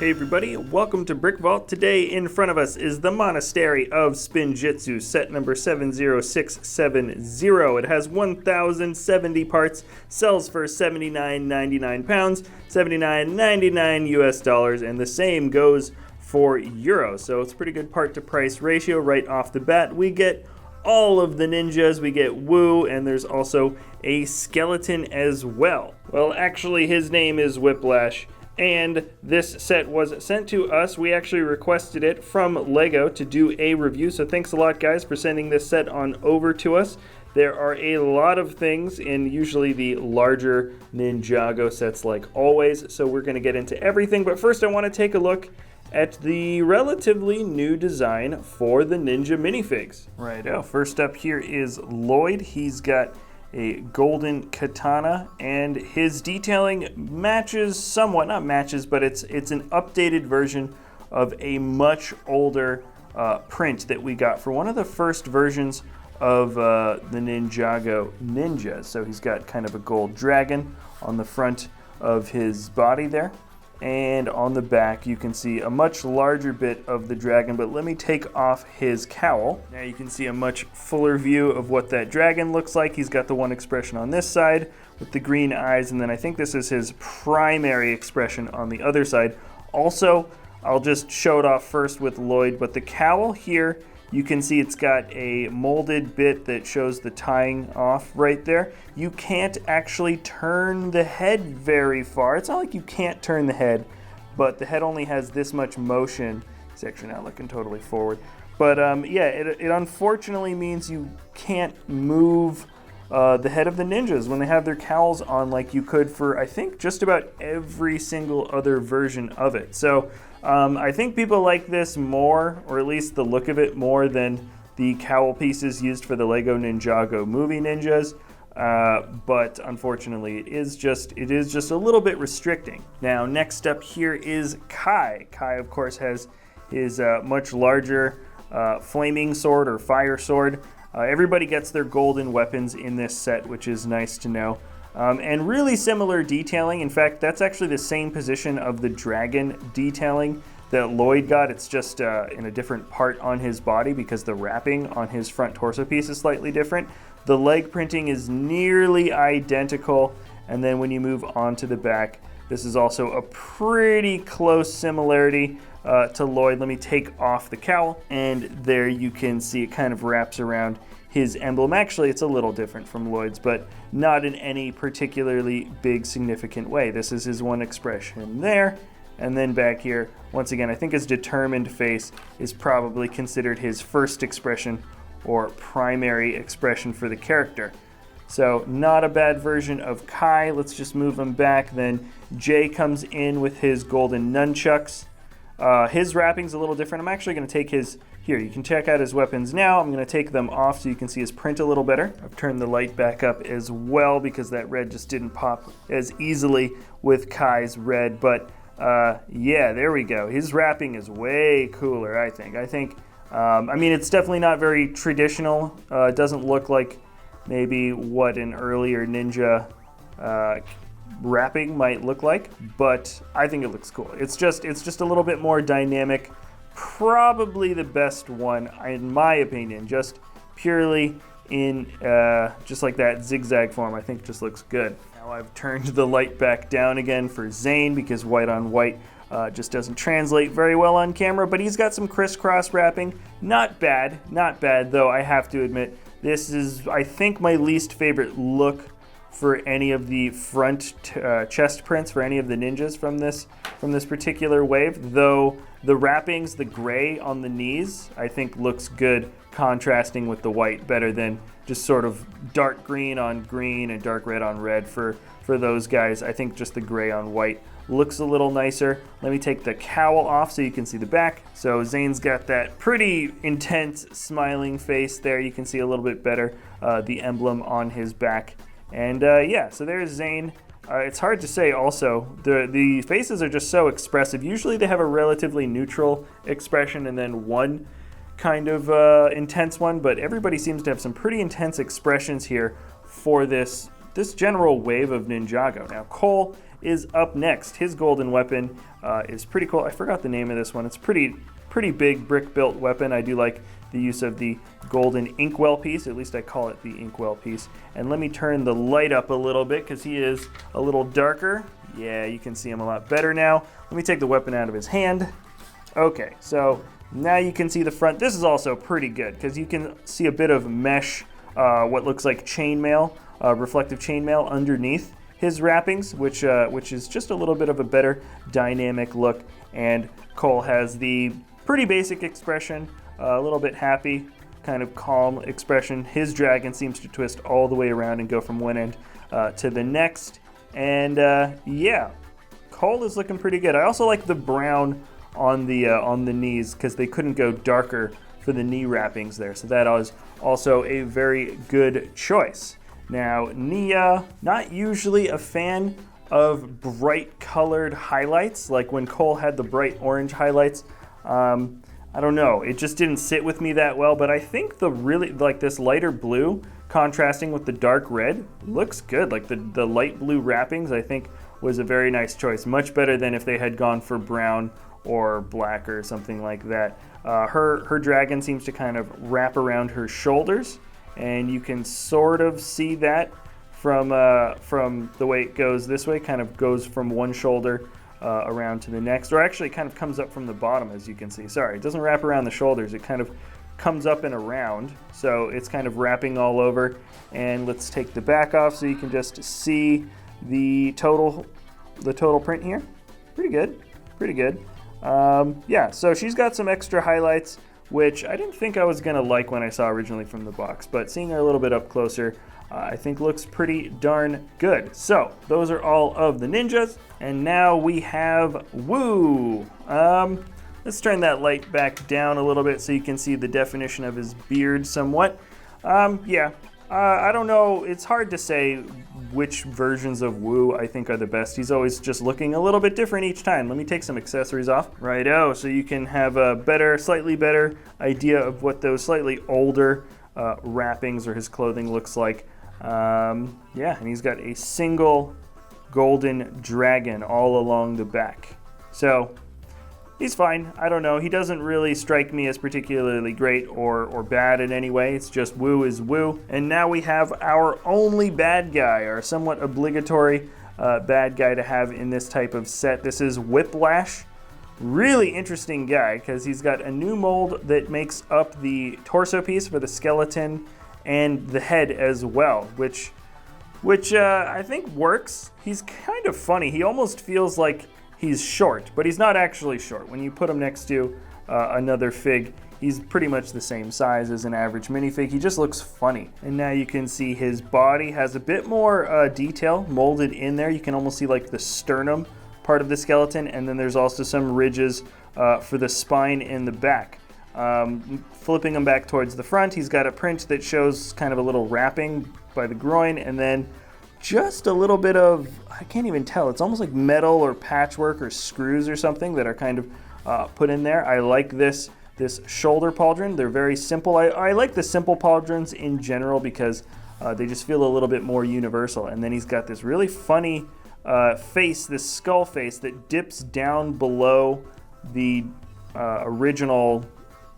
Hey everybody, welcome to BrickVault. Today in front of us is the Monastery of Spinjitzu, set number 70670. It has 1,070 parts, sells for £79.99, $79.99 US dollars, and the same goes for euros. So it's a pretty good part to price ratio right off the bat. We get all of the ninjas, we get Wu, and there's also a skeleton as well. Well, actually his name is Whiplash. And this set was sent to us. We actually requested it from LEGO to do a review, so thanks a lot guys for sending this set on over to us. There are a lot of things in usually the larger Ninjago sets like always, so we're going to get into everything, but first I want to take a look at the relatively new design for the Ninja Minifigs. Righto, first up here is Lloyd. He's got a golden katana, and his detailing matches somewhat, not matches, but it's an updated version of a much older print that we got for one of the first versions of the Ninjago ninjas. So he's got kind of a gold dragon on the front of his body there, and on the back you can see a much larger bit of the dragon, but let me take off his cowl. Now you can see a much fuller view of what that dragon looks like. He's got the one expression on this side with the green eyes, and then I think this is his primary expression on the other side. Also, I'll just show it off first with Lloyd, but the cowl here, you can see it's got a molded bit that shows the tying off right there. You can't actually turn the head very far. It's not like you can't turn the head, but the head only has this much motion. It's actually not looking totally forward. But yeah, it unfortunately means you can't move the head of the ninjas when they have their cowls on like you could for, I think, just about every single other version of it. So I think people like this more, or at least the look of it, more than the cowl pieces used for the Lego Ninjago movie ninjas. But unfortunately, it is just a little bit restricting. Now, next up here is Kai. Kai, of course, has his much larger flaming sword or fire sword. Everybody gets their golden weapons in this set, which is nice to know. And really similar detailing. In fact, that's actually the same position of the dragon detailing that Lloyd got. It's just in a different part on his body because the wrapping on his front torso piece is slightly different. The leg printing is nearly identical, and then when you move on to the back, this is also a pretty close similarity to Lloyd. Let me take off the cowl, and there you can see it kind of wraps around his emblem. Actually, it's a little different from Lloyd's, but not in any particularly big significant way. This is his one expression there, and then back here, once again, I think his determined face is probably considered his first expression or primary expression for the character. So not a bad version of Kai. Let's just move him back. Then Jay comes in with his golden nunchucks. His wrapping's a little different. I'm actually going to take his, here, you can check out his weapons now. I'm going to take them off so you can see his print a little better. I've turned the light back up as well because that red just didn't pop as easily with Kai's red. But yeah, there we go. His wrapping is way cooler, I think. I mean, it's definitely not very traditional. It doesn't look like maybe what an earlier ninja wrapping might look like, but I think it looks cool. It's just a little bit more dynamic. Probably the best one, in my opinion, just purely in just like that zigzag form. I think it just looks good. Now I've turned the light back down again for Zane because white on white just doesn't translate very well on camera, but he's got some crisscross wrapping. Not bad though, I have to admit. This is, I think, my least favorite look for any of the front chest prints for any of the ninjas from this particular wave, though the wrappings, the gray on the knees, I think looks good contrasting with the white better than just sort of dark green on green and dark red on red for those guys. I think just the gray on white looks a little nicer. Let me take the cowl off so you can see the back. So Zane's got that pretty intense smiling face there. You can see a little bit better the emblem on his back. And yeah, so there's Zane. It's hard to say also. The faces are just so expressive. Usually they have a relatively neutral expression and then one kind of intense one, but everybody seems to have some pretty intense expressions here for this this general wave of Ninjago. Now, Cole is up next. His golden weapon is pretty cool. I forgot the name of this one. It's pretty big brick-built weapon. I do like the use of the golden inkwell piece. At least I call it the inkwell piece. And let me turn the light up a little bit because he is a little darker. Yeah, you can see him a lot better now. Let me take the weapon out of his hand. Okay, so now you can see the front. This is also pretty good because you can see a bit of mesh, what looks like chainmail, reflective chainmail underneath his wrappings, which is just a little bit of a better dynamic look. And Cole has the pretty basic expression, a little bit happy, kind of calm expression. His dragon seems to twist all the way around and go from one end to the next. And yeah, Cole is looking pretty good. I also like the brown on the knees because they couldn't go darker for the knee wrappings there. So that is also a very good choice. Now, Nia, not usually a fan of bright colored highlights, like when Cole had the bright orange highlights. I don't know, it just didn't sit with me that well, but I think this lighter blue contrasting with the dark red looks good. Like the light blue wrappings, I think, was a very nice choice. Much better than if they had gone for brown or black or something like that. Her dragon seems to kind of wrap around her shoulders, and you can sort of see that from the way it goes this way. Kind of goes from one shoulder around to the next, or actually kind of comes up from the bottom, as you can see. Sorry, it doesn't wrap around the shoulders. It kind of comes up and around, so it's kind of wrapping all over. And let's take the back off so you can just see the total print here. Pretty good. Yeah, so she's got some extra highlights, which I didn't think I was gonna like when I saw originally from the box, but seeing her a little bit up closer, I think looks pretty darn good. So those are all of the ninjas, and now we have Wu. Let's turn that light back down a little bit so you can see the definition of his beard somewhat. I don't know, it's hard to say which versions of Wu I think are the best. He's always just looking a little bit different each time. Let me take some accessories off. Righto, so you can have a slightly better idea of what those slightly older wrappings or his clothing looks like. Yeah, and he's got a single golden dragon all along the back. So he's fine. I don't know. He doesn't really strike me as particularly great or bad in any way. It's just Wu is Wu. And now we have our only bad guy, our somewhat obligatory bad guy to have in this type of set. This is Whiplash. Really interesting guy because he's got a new mold that makes up the torso piece for the skeleton and the head as well, which I think works. He's kind of funny. He almost feels like he's short, but he's not actually short. When you put him next to another fig, he's pretty much the same size as an average minifig. He just looks funny. And now you can see his body has a bit more detail molded in there. You can almost see like the sternum part of the skeleton, and then there's also some ridges for the spine in the back. Flipping him back towards the front, he's got a print that shows kind of a little wrapping by the groin, and then just a little bit of, I can't even tell, it's almost like metal or patchwork or screws or something that are kind of put in there. I like this shoulder pauldron. They're very simple. I like the simple pauldrons in general because they just feel a little bit more universal. And then he's got this really funny face, this skull face that dips down below the original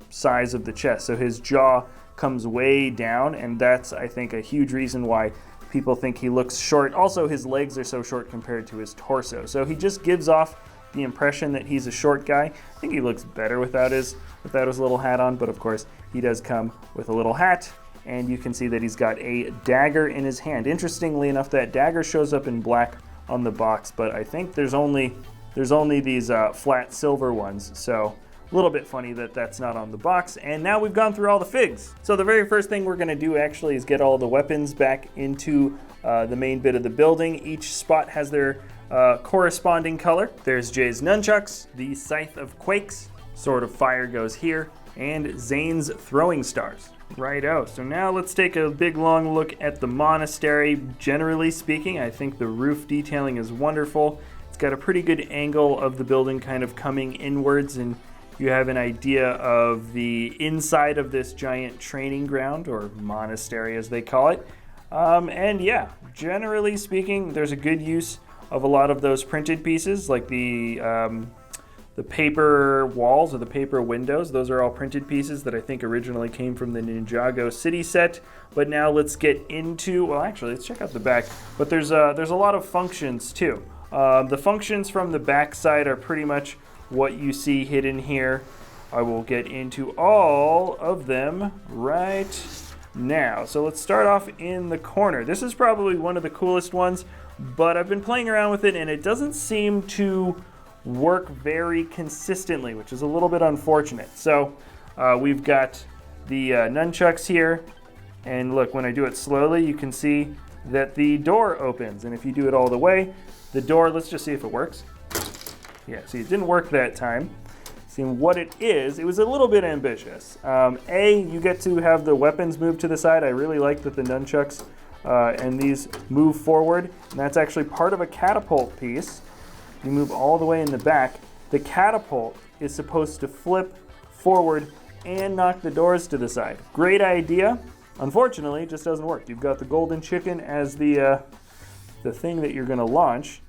size of the chest. So his jaw comes way down, and that's, I think, a huge reason why people think he looks short. Also, his legs are so short compared to his torso. So he just gives off the impression that he's a short guy. I think he looks better without his little hat on, but of course, he does come with a little hat, and you can see that he's got a dagger in his hand. Interestingly enough, that dagger shows up in black on the box, but I think there's only these flat silver ones, so a little bit funny that that's not on the box. And now we've gone through all the figs. So the very first thing we're going to do actually is get all the weapons back into the main bit of the building. Each spot has their corresponding color. There's Jay's nunchucks, the Scythe of Quakes, Sword of Fire goes here, and Zane's throwing stars. Righto, so now let's take a big long look at the monastery. Generally speaking, I think the roof detailing is wonderful. It's got a pretty good angle of the building kind of coming inwards, and you have an idea of the inside of this giant training ground, or monastery as they call it. And yeah, generally speaking, there's a good use of a lot of those printed pieces, like the paper walls or the paper windows. Those are all printed pieces that I think originally came from the Ninjago City set. But now let's get into, well, actually, let's check out the back. But there's a lot of functions too. The functions from the back side are pretty much what you see hidden here. I will get into all of them right now. So let's start off in the corner. This is probably one of the coolest ones, but I've been playing around with it and it doesn't seem to work very consistently, which is a little bit unfortunate. So we've got the nunchucks here, and look, when I do it slowly, you can see that the door opens, and if you do it all the way, the door, let's just see if it works. Yeah, see, it didn't work that time. Seeing what it is, it was a little bit ambitious. You get to have the weapons move to the side. I really like that the nunchucks and these move forward, and that's actually part of a catapult piece. You move all the way in the back. The catapult is supposed to flip forward and knock the doors to the side. Great idea. Unfortunately, it just doesn't work. You've got the golden chicken as the thing that you're gonna launch,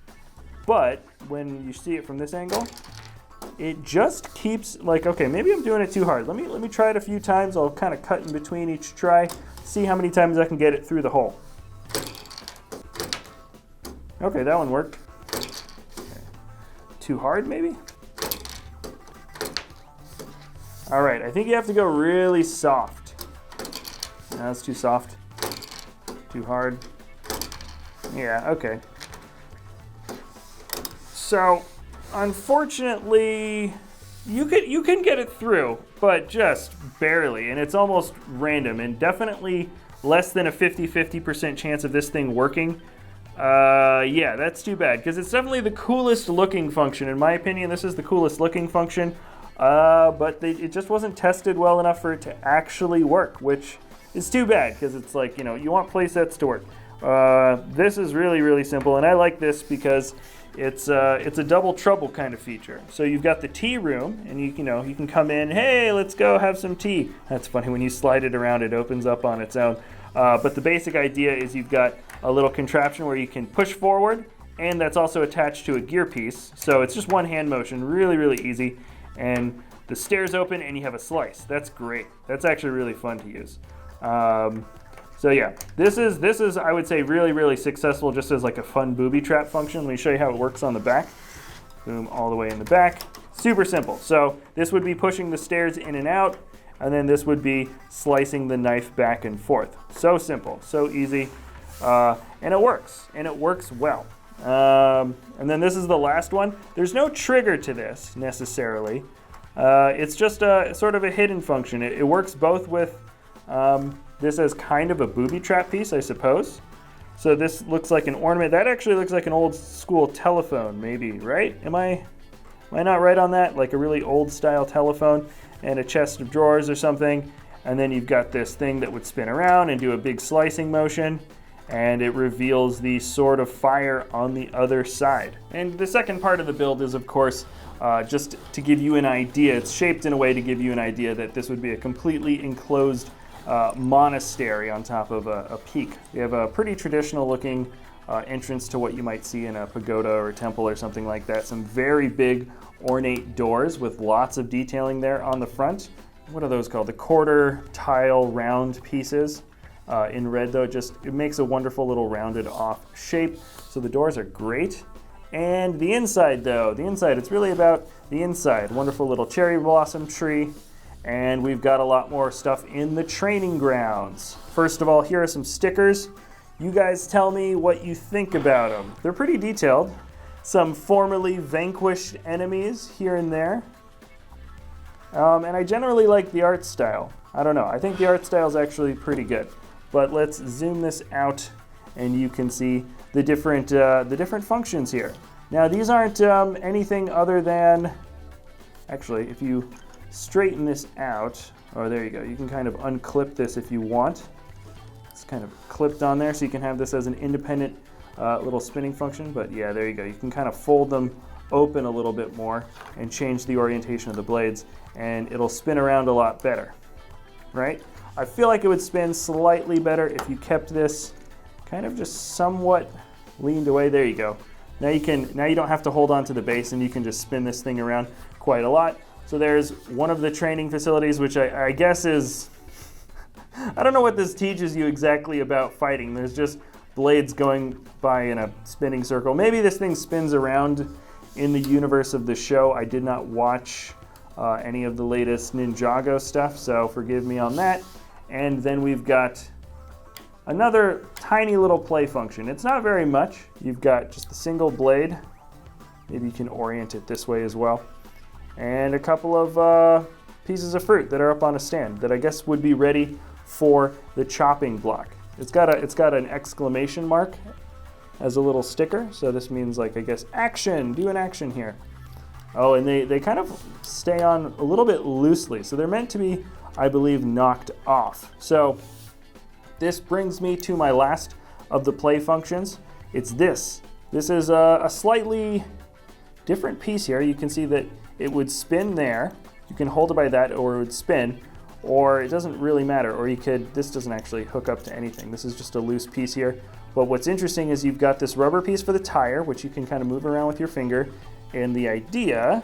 but when you see it from this angle, it just keeps like, okay, maybe I'm doing it too hard. Let me try it a few times. I'll kind of cut in between each try, see how many times I can get it through the hole. Okay, that one worked. Okay. Too hard, maybe? All right, I think you have to go really soft. No, that's too soft. Too hard. Yeah, okay. So, unfortunately, you can get it through, but just barely, and it's almost random, and definitely less than a 50% chance of this thing working. Yeah, that's too bad, because it's definitely the coolest looking function. In my opinion, this is the coolest looking function, but it just wasn't tested well enough for it to actually work, which is too bad, because it's like, you want playsets to work. This is really, really simple, and I like this because it's a double trouble kind of feature. So you've got the tea room, and you can come in, hey, let's go have some tea. That's funny, when you slide it around, it opens up on its own. But the basic idea is you've got a little contraption where you can push forward, and that's also attached to a gear piece. So it's just one hand motion, really, really easy. And the stairs open, and you have a slice. That's great. That's actually really fun to use. So yeah, this is I would say really, really successful just as like a fun booby trap function. Let me show you how it works on the back. Boom, all the way in the back. Super simple. So this would be pushing the stairs in and out, and then this would be slicing the knife back and forth. So simple, so easy, and it works well. And then this is the last one. There's no trigger to this necessarily. It's just a sort of a hidden function. It works both with this as kind of a booby trap piece, I suppose. So this looks like an ornament. That actually looks like an old school telephone, maybe, right? Am I not right on that? Like a really old style telephone and a chest of drawers or something. And then you've got this thing that would spin around and do a big slicing motion, and it reveals the sword of fire on the other side. And the second part of the build is, of course, just to give you an idea. It's shaped in a way to give you an idea that this would be a completely enclosed monastery on top of a peak. You have a pretty traditional looking entrance to what you might see in a pagoda or a temple or something like that. Some very big ornate doors with lots of detailing there on the front. What are those called? The quarter tile round pieces. In red though, it makes a wonderful little rounded off shape. So the doors are great. And the inside though, it's really about the inside. Wonderful little cherry blossom tree. And we've got a lot more stuff in the training grounds. First of all, here are some stickers. You guys tell me what you think about them. They're pretty detailed. Some formerly vanquished enemies here and there. And I generally like the art style. I don't know, I think the art style is actually pretty good. But let's zoom this out and you can see the different functions here. Now these aren't anything other than, actually, if you straighten this out, oh, there you go. You can kind of unclip this if you want. It's kind of clipped on there, so you can have this as an independent little spinning function. But yeah, there you go. You can kind of fold them open a little bit more and change the orientation of the blades, and it'll spin around a lot better, right? I feel like it would spin slightly better if you kept this kind of just somewhat leaned away. There you go. Now you don't have to hold on to the base, and you can just spin this thing around quite a lot. So there's one of the training facilities, which I guess is, I don't know what this teaches you exactly about fighting. There's just blades going by in a spinning circle. Maybe this thing spins around in the universe of the show. I did not watch any of the latest Ninjago stuff, so forgive me on that. And then we've got another tiny little play function. It's not very much. You've got just a single blade. Maybe you can orient it this way as well. And a couple of pieces of fruit that are up on a stand that I guess would be ready for the chopping block. It's got an exclamation mark as a little sticker, so this means, like, I guess action, do an action here. Oh, and they kind of stay on a little bit loosely, so they're meant to be, I believe, knocked off. So this brings me to my last of the play functions. It's this. This is a slightly different piece here. You can see that it would spin there. You can hold it by that, or it would spin, or it doesn't really matter. Or you could, this doesn't actually hook up to anything. This is just a loose piece here. But what's interesting is you've got this rubber piece for the tire, which you can kind of move around with your finger. And the idea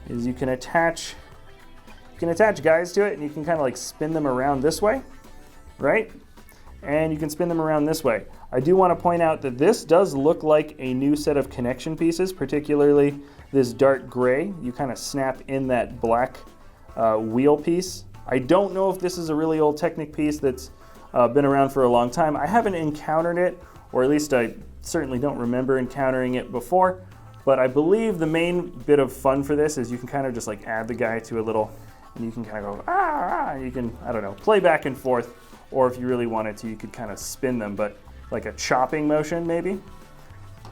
is you can attach guys to it, and you can kind of like spin them around this way, right? And you can spin them around this way. I do want to point out that this does look like a new set of connection pieces, particularly this dark gray. You kind of snap in that black wheel piece. I don't know if this is a really old Technic piece that's been around for a long time. I haven't encountered it, or at least I certainly don't remember encountering it before, but I believe the main bit of fun for this is you can kind of just like add the guy to a little, and you can kind of go, you can, I don't know, play back and forth, or if you really wanted to, you could kind of spin them, but like a chopping motion maybe.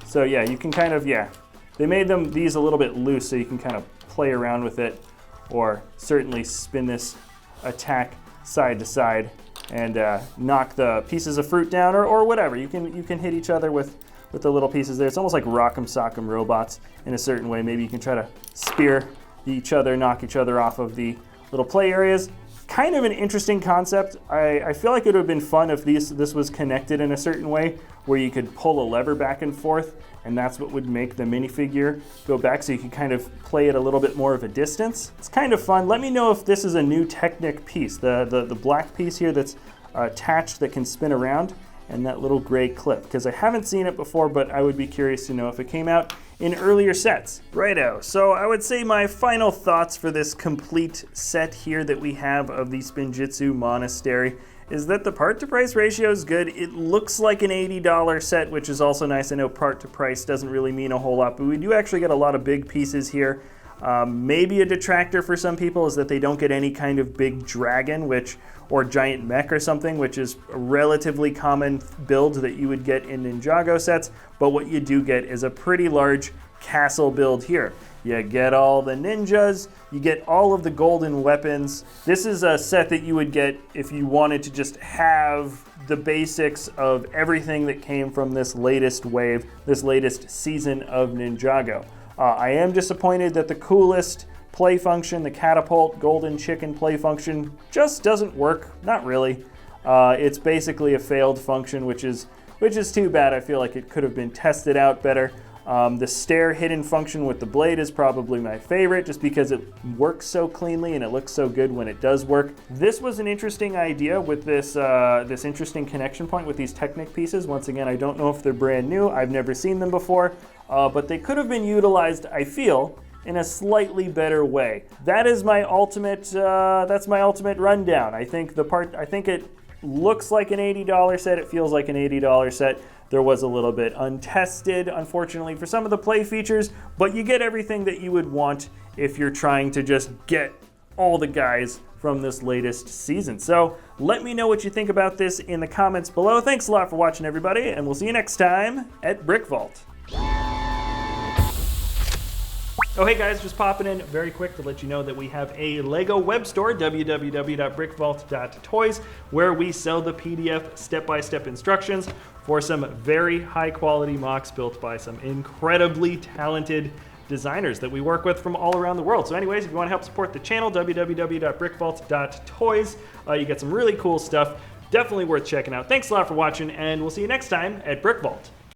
So yeah, you can kind of, they made these a little bit loose so you can kind of play around with it, or certainly spin this attack side to side and knock the pieces of fruit down, or whatever. You can hit each other with the little pieces there. It's almost like Rock'em Sock'em Robots in a certain way. Maybe you can try to spear each other, knock each other off of the little play areas. Kind of an interesting concept. I feel like it would have been fun if this was connected in a certain way where you could pull a lever back and forth, and that's what would make the minifigure go back, so you could kind of play it a little bit more of a distance. It's kind of fun. Let me know if this is a new Technic piece, the black piece here that's attached that can spin around, and that little gray clip, because I haven't seen it before, but I would be curious to know if it came out in earlier sets. Righto, so I would say my final thoughts for this complete set here that we have of the Spinjitzu Monastery is that the part to price ratio is good. It looks like an $80 set, which is also nice. I know part to price doesn't really mean a whole lot, but we do actually get a lot of big pieces here. Maybe a detractor for some people is that they don't get any kind of big dragon, or giant mech or something, which is a relatively common build that you would get in Ninjago sets, but what you do get is a pretty large castle build here. You get all the ninjas, you get all of the golden weapons. This is a set that you would get if you wanted to just have the basics of everything that came from this latest wave, this latest season of Ninjago. I am disappointed that the coolest play function, the catapult golden chicken play function, just doesn't work. Not really. It's basically a failed function, which is too bad. I feel like it could have been tested out better. The stare hidden function with the blade is probably my favorite, just because it works so cleanly and it looks so good when it does work. This was an interesting idea with this interesting connection point with these Technic pieces. Once again, I don't know if they're brand new. I've never seen them before, but they could have been utilized, I feel, in a slightly better way. That is my ultimate. That's my ultimate rundown. I think it looks like an $80 set. It feels like an $80 set. There was a little bit untested, unfortunately, for some of the play features, but you get everything that you would want if you're trying to just get all the guys from this latest season. So let me know what you think about this in the comments below. Thanks a lot for watching, everybody, and we'll see you next time at BrickVault. Oh, hey guys, just popping in very quick to let you know that we have a Lego web store, www.brickvault.toys, where we sell the PDF step-by-step instructions for some very high-quality mocks built by some incredibly talented designers that we work with from all around the world. So anyways, if you want to help support the channel, www.brickvault.toys, you get some really cool stuff. definitely worth checking out. Thanks a lot for watching, and we'll see you next time at BrickVault.